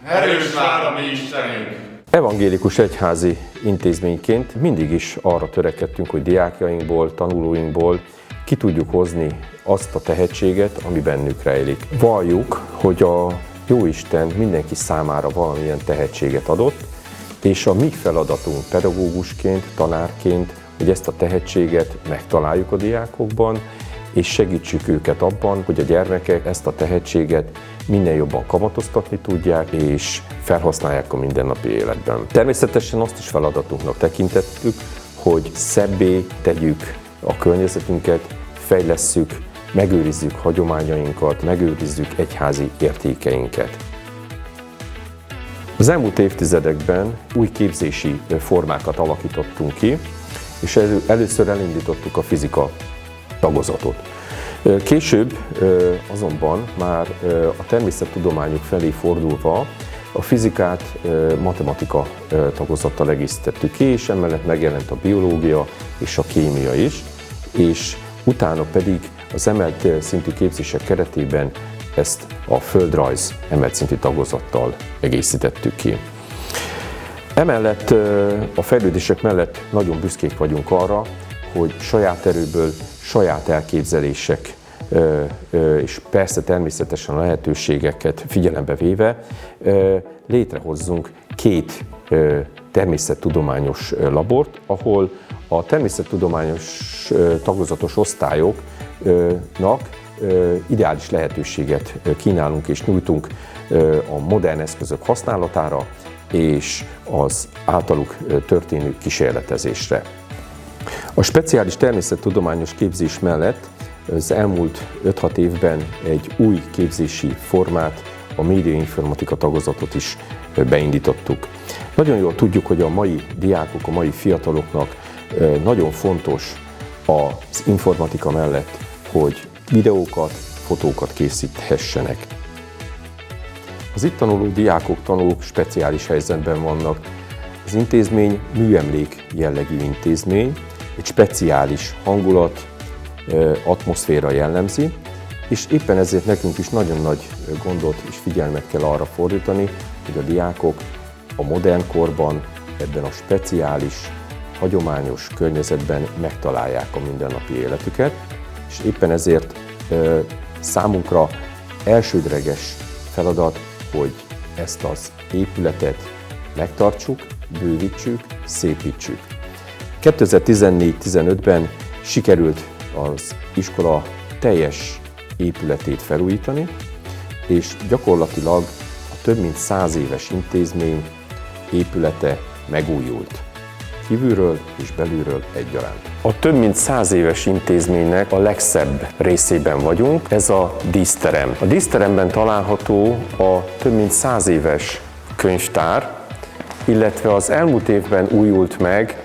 Erős vár a mi Istenünk! Evangélikus egyházi intézményként mindig is arra törekedtünk, hogy diákjainkból, tanulóinkból ki tudjuk hozni azt a tehetséget, ami bennük rejlik. Valljuk, hogy a Jóisten mindenki számára valamilyen tehetséget adott, és a mi feladatunk pedagógusként, tanárként, hogy ezt a tehetséget megtaláljuk a diákokban, és segítsük őket abban, hogy a gyermekek ezt a tehetséget minél jobban kamatoztatni tudják, és felhasználják a mindennapi életben. Természetesen azt is feladatunknak tekintettük, hogy szebbé tegyük a környezetünket, fejlesszük, megőrizzük hagyományainkat, megőrizzük egyházi értékeinket. Az elmúlt évtizedekben új képzési formákat alakítottunk ki, és először elindítottuk a fizika tagozatot. Később azonban már a természettudományok felé fordulva a fizikát matematika tagozattal egészítettük ki, és emellett megjelent a biológia és a kémia is, és utána pedig az emelt szintű képzések keretében ezt a földrajz emelt szintű tagozattal egészítettük ki. Emellett a fejlődések mellett nagyon büszkék vagyunk arra, hogy saját erőből, saját elképzelések és persze természetesen a lehetőségeket figyelembe véve létrehozzunk két természettudományos labort, ahol a természettudományos tagozatos osztályoknak ideális lehetőséget kínálunk és nyújtunk a modern eszközök használatára és az általuk történő kísérletezésre. A speciális természettudományos képzés mellett az elmúlt 5-6 évben egy új képzési formát, a médiainformatika tagozatot is beindítottuk. Nagyon jól tudjuk, hogy a mai diákok, a mai fiataloknak nagyon fontos az informatika mellett, hogy videókat, fotókat készíthessenek. Az itt tanuló diákok, tanulók speciális helyzetben vannak. Az intézmény műemlék jellegű intézmény, egy speciális hangulat, atmoszféra jellemzi, és éppen ezért nekünk is nagyon nagy gondot és figyelmet kell arra fordítani, hogy a diákok a modern korban, ebben a speciális, hagyományos környezetben megtalálják a mindennapi életüket, és éppen ezért számunkra elsődleges feladat, hogy ezt az épületet megtartsuk, bővítsük, szépítsük. 2014-15-ben sikerült az iskola teljes épületét felújítani, és gyakorlatilag a több mint 100 éves intézmény épülete megújult. Kívülről és belülről egyaránt. A több mint 100 éves intézménynek a legszebb részében vagyunk, ez a díszterem. A díszteremben található a több mint 100 éves könyvtár, illetve az elmúlt évben újult meg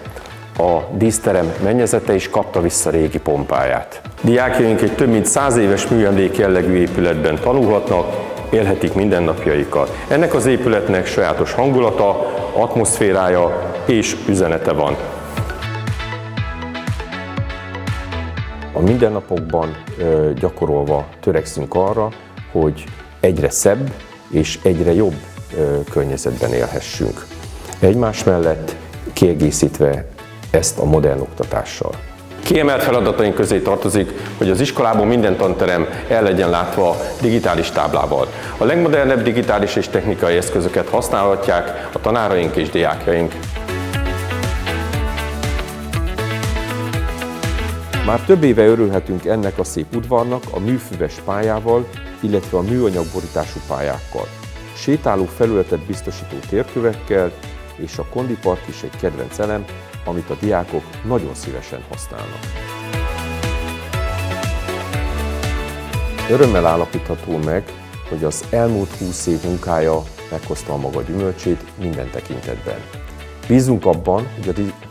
a díszterem mennyezete és kapta vissza régi pompáját. Diákjaink egy több mint 100 éves műemlék jellegű épületben tanulhatnak, élhetik mindennapjaikat. Ennek az épületnek sajátos hangulata, atmoszférája és üzenete van. A mindennapokban gyakorolva törekszünk arra, hogy egyre szebb és egyre jobb környezetben élhessünk. Egymás mellett kiegészítve ezt a modern oktatással. Kiemelt feladataink közé tartozik, hogy az iskolában minden tanterem el legyen látva digitális táblával. A legmodernebb digitális és technikai eszközöket használhatják a tanáraink és diákjaink. Már több éve örülhetünk ennek a szép udvarnak a műfüves pályával, illetve a műanyagborítású pályákkal. Sétáló felületet biztosító térkövekkel, és a kondipark is egy kedvenc elem, amit a diákok nagyon szívesen használnak. Örömmel állapítható meg, hogy az elmúlt 20 év munkája meghozta a maga gyümölcsét minden tekintetben. Bízunk abban,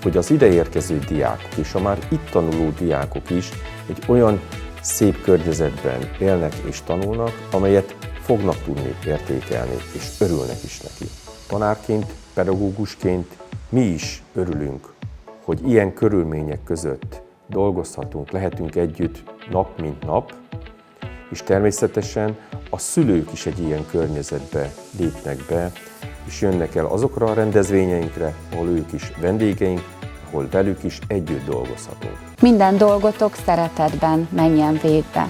hogy az ide érkező diákok és a már itt tanuló diákok is egy olyan szép környezetben élnek és tanulnak, amelyet fognak tudni értékelni, és örülnek is neki. Tanárként, pedagógusként mi is örülünk, hogy ilyen körülmények között dolgozhatunk, lehetünk együtt nap mint nap, és természetesen a szülők is egy ilyen környezetbe lépnek be, és jönnek el azokra a rendezvényeinkre, ahol ők is vendégeink, ahol velük is együtt dolgozhatunk. Minden dolgotok szeretetben menjen végbe.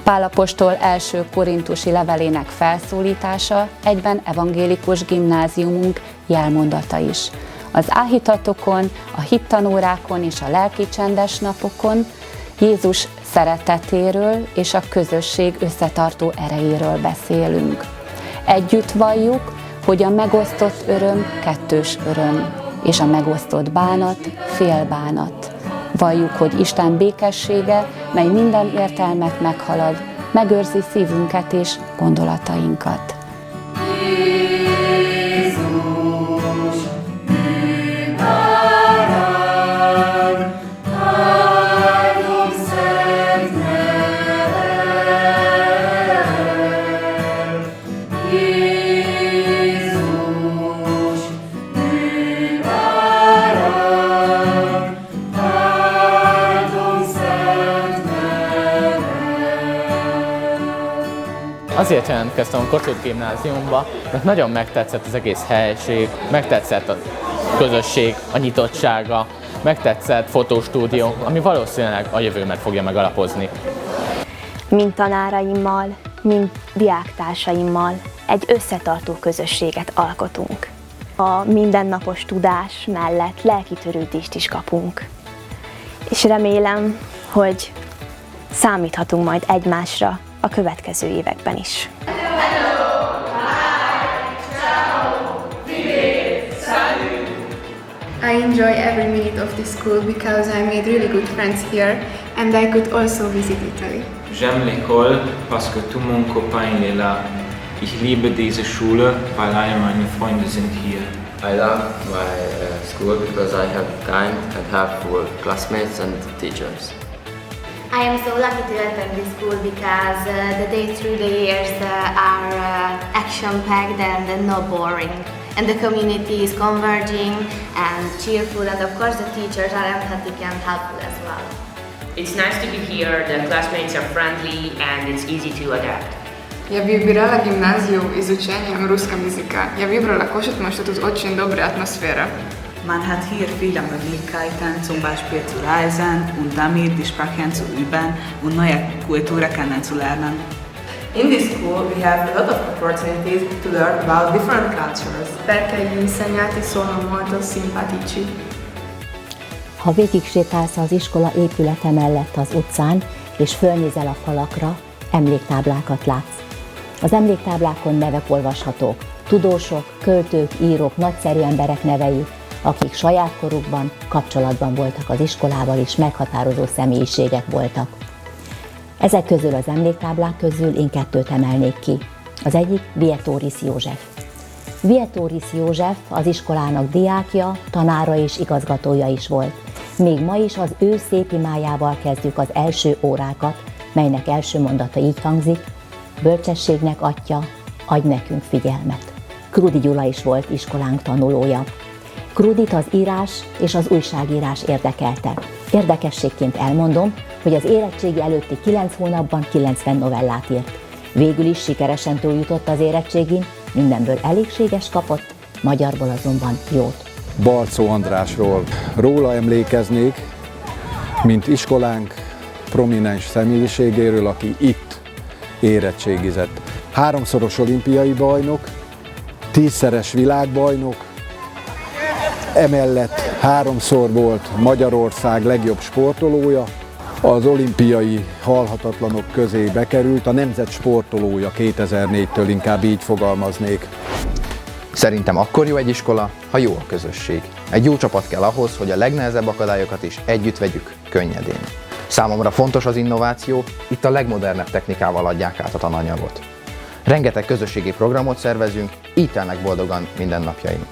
Pál apostol első korintusi levelének felszólítása egyben evangélikus gimnáziumunk jelmondata is. Az áhítatokon, a hittanórákon és a lelki csendes napokon Jézus szeretetéről és a közösség összetartó erejéről beszélünk. Együtt valljuk, hogy a megosztott öröm kettős öröm, és a megosztott bánat félbánat. Valljuk, hogy Isten békessége, mely minden értelmet meghalad, megőrzi szívünket és gondolatainkat. Azért jelentkeztem a Kossuth Gimnáziumba, mert nagyon megtetszett az egész helység, megtetszett a közösség, a nyitottsága, megtetszett fotostúdió, ami valószínűleg a jövőmet fogja megalapozni. Mind tanáraimmal, mind diáktársaimmal egy összetartó közösséget alkotunk. A mindennapos tudás mellett lelki törődést is kapunk. És remélem, hogy számíthatunk majd egymásra a következő években is. I enjoy every minute of this school because I made really good friends here and I could also visit Italy. J'aime l'école parce que tout mon copain est là. Ich liebe diese Schule, weil alle meine Freunde sind hier. I love my school because I have kind and helpful classmates and teachers. I am so lucky to attend this school because the days through the years are action-packed and not boring. And the community is converging and cheerful, and of course the teachers are empathic and helpful as well. It's nice to be here, the classmates are friendly and it's easy to adapt. Я выбирала гимназию изучением русского языка. Я выбрала Kossuth, потому что тут очень добрая атмосфера. Man hat hier viele Möglichkeiten, zum Beispiel zu reisen und damit die Sprachen zu üben und neue Kulturen kennenzulernen. In this school we have a lot of opportunities to learn about different cultures. Perché gli insegnanti sono molto simpatici. Ha végig sétálsz az iskola épülete mellett az utcán, és fölnézel a falakra, emléktáblákat látsz. Az emléktáblákon nevek olvashatók, tudósok, költők, írók, nagyszerű emberek nevei, akik saját korukban kapcsolatban voltak az iskolával és meghatározó személyiségek voltak. Ezek közül az emléktáblák közül én kettőt emelnék ki. Az egyik Vietoris József. Vietoris József az iskolának diákja, tanára és igazgatója is volt. Még ma is az ő szép imájával kezdjük az első órákat, melynek első mondata így hangzik: bölcsességnek atya, adj nekünk figyelmet. Krudi Gyula is volt iskolánk tanulója. Krudit az írás és az újságírás érdekelte. Érdekességként elmondom, hogy az érettségi előtti 9 hónapban 90 novellát írt. Végül is sikeresen túljutott az érettségin, mindenből elégséges kapott, magyarból azonban jót. Balczó Andrásról. Róla emlékeznék, mint iskolánk prominens személyiségéről, aki itt érettségizett. 3-szoros olimpiai bajnok, 10-szeres világbajnok, emellett 3-szor volt Magyarország legjobb sportolója, az olimpiai halhatatlanok közé bekerült, a nemzet sportolója 2004-től, inkább így fogalmaznék. Szerintem akkor jó egy iskola, ha jó a közösség. Egy jó csapat kell ahhoz, hogy a legnehezebb akadályokat is együtt vegyük könnyedén. Számomra fontos az innováció, itt a legmodernebb technikával adják át a tananyagot. Rengeteg közösségi programot szervezünk, így telnek boldogan mindennapjaink.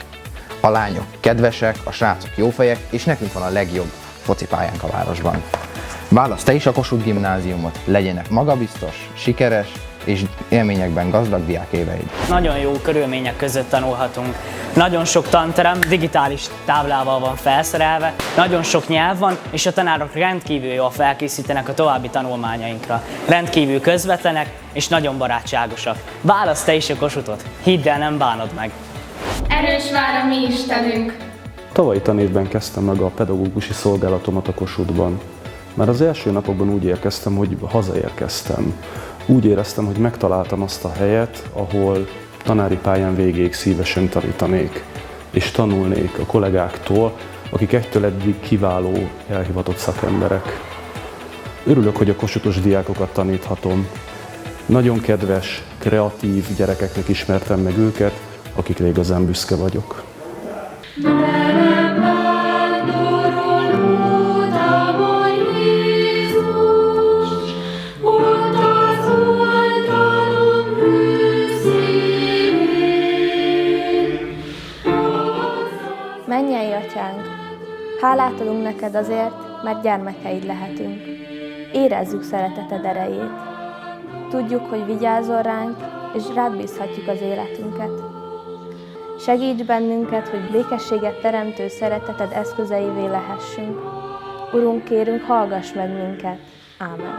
A lányok kedvesek, a srácok jófejek, és nekünk van a legjobb focipályánk a városban. Válaszd te is a Kossuth Gimnáziumot, legyenek magabiztos, sikeres és élményekben gazdag diák éveid. Nagyon jó körülmények között tanulhatunk. Nagyon sok tanterem digitális táblával van felszerelve, nagyon sok nyelv van, és a tanárok rendkívül jól felkészítenek a további tanulmányainkra. Rendkívül közvetlenek és nagyon barátságosak. Válaszd te is a Kossuthot, hidd el, nem bánod meg! Erős vár a mi Istenünk! Tavalyi tanévben kezdtem meg a pedagógusi szolgálatomat a Kossuthban. Már az első napokban úgy érkeztem, hogy hazaérkeztem. Úgy éreztem, hogy megtaláltam azt a helyet, ahol tanári pályán végéig szívesen tanítanék, és tanulnék a kollégáktól, akik egytől eddig kiváló, elhivatott szakemberek. Örülök, hogy a kossuthos diákokat taníthatom. Nagyon kedves, kreatív gyerekeknek ismertem meg őket, akikre igazán büszke vagyok. Mennyei Atyánk, hálát adunk neked azért, mert gyermekeid lehetünk. Érezzük szereteted erejét. Tudjuk, hogy vigyázol ránk, és rád bízhatjuk az életünket. Segíts bennünket, hogy békességet teremtő szereteted eszközeivé lehessünk. Urunk, kérünk, hallgass meg minket. Ámen.